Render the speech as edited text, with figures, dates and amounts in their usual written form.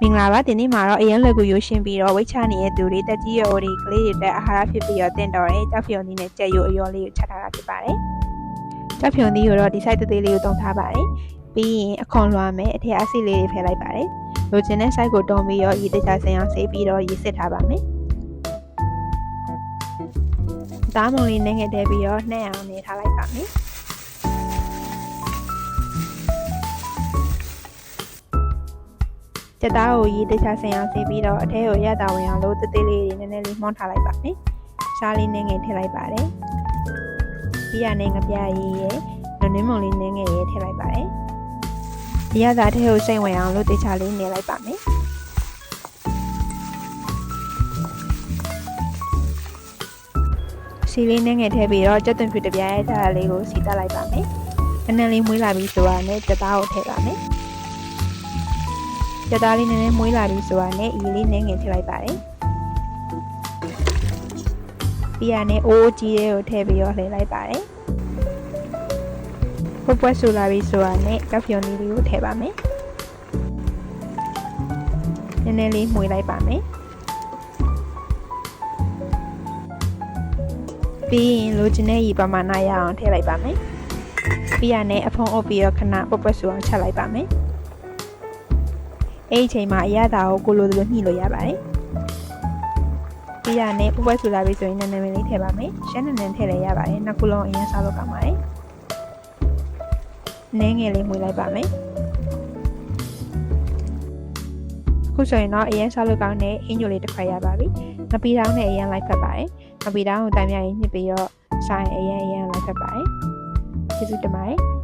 မင်္ဂလာပါဒီနေ့မှာတော့အရင်လက်ကိုရိုးရှင်းပြီးတော့ဝိတ်ချနေတဲ့သူတွေတက်ကြီးရော်တွေကလေးတွေတက်အာဟာရဖြစ်ပြီးတော့တင့်တော်တယ်ကြောက်ဖြုံသီးနဲ့ကြက်ရိုးအရောလေးကိုချက်ထားတာဖြစ်ပါတယ်ကြောက်ဖြုံသီးကိုတော့ဒီ site သေးလေးကိုတုံထားပါတယ်ပြီးရင်အခွန်လွှမ်းမယ်အထက်အဆစ်လေးတွေဖယ်လိုက်ပါတယ်လိုချင်တဲ့ site ကိုတုံပြီးတော့ရေတခြားဆင်အောင်ဆေးပြီးတော့ရေစစ်ထားပါမယ်သားမုံလေးနဲ့ငှက်တဲပြီးတော့နှဲ့အောင်နေထားလိုက်ပါမယ်ကြက်သားကိုရေတခြားဆင်အောင်ဆေးပြီးတော့အထဲကိုရတာဝင်အောင်လို့တသေးလေးတွေနည်းနည်းလေးမှောင်းထားလိုက်ပါမယ်။ရှားလေးနဲ့ငယ်ထည့်လိုက်ပါတယ်။ဒီရနဲ့ငပြရေးရဲ့နွနွမုံလေးနဲ့ငယ်ရေးထည့်လိုက်ပါတယ်။ဒီရတာထဲကိုစိတ်ဝင်အောင်လို့တခြားလေးနေလိုက်ပါမယ်။စီလေးနဲ့ငယ်ထည့်ပြီးတော့ကြက်သွန်ဖြူတစ်ပြားရဲ့ဓာတ်လေးကိုစီတက်လိုက်ပါမယ်။နည်းနည်းလေးမွေးလာပြီးဆိုတာနဲ့ကြက်သားကိုထည့်ပါမယ်။ကြက်သားလေးနည်းနည်းမွေးလာပြီဆိုတာနဲ့ရေလေးနည်းငယ်ထည့်လိုက်ပါတယ်။ပြီးရနဲ့အိုးကြီးလေးကိုထည့်ပြီးတော့လှည့်လိုက်ပါတယ်။ပွက်ဆူလာပြီဆိုတာနဲ့ကြောက်ဖြုံလေးကိုထည့်ပါမယ်။နည်းနည်းလေးမွေးလိုက်ပါမယ်။ပြီးရင်လိုချင်တဲ့ရေပမာဏရအောင်ထည့်လိုက်ပါမယ်။ပြီးရနဲ့အဖုံးအုပ်ပြီးတော့ခဏပွက်ဆူအောင်ချက်လိုက်ပါမယ်။အဲ့ဒီအချိန်မှာအရသာကိုလိုလိုညှိလို့ရပါတယ်။ပြီးရနဲ့ပွက်ဆူလာပြီဆိုရင်နည်းနည်းလေးထည့်ပါမယ်။ရှမ်းနည်းနည်းထည့်လည်းရပါတယ်။နှစ်ခုလုံးအရင်စားလို့ကောင်းပါတယ်။နည်းငယ်လေးမှွေလိုက်ပါမယ်။အခုဆိုရင်တော့အရင်စားလို့ကောင်းတဲ့ဟင်းညိုလေးတစ်ခွက်ရပါပြီ။ငပီတောင်းနဲ့အရင်လိုက်ဖက်ပါတယ်။ငပီတောင်းကိုတိုင်ပြရင်ညှစ်ပြီးတော့စားရင်အရင်လိုက်ဖက်ပါတယ်။ကျေးဇူးတင်ပါတယ်။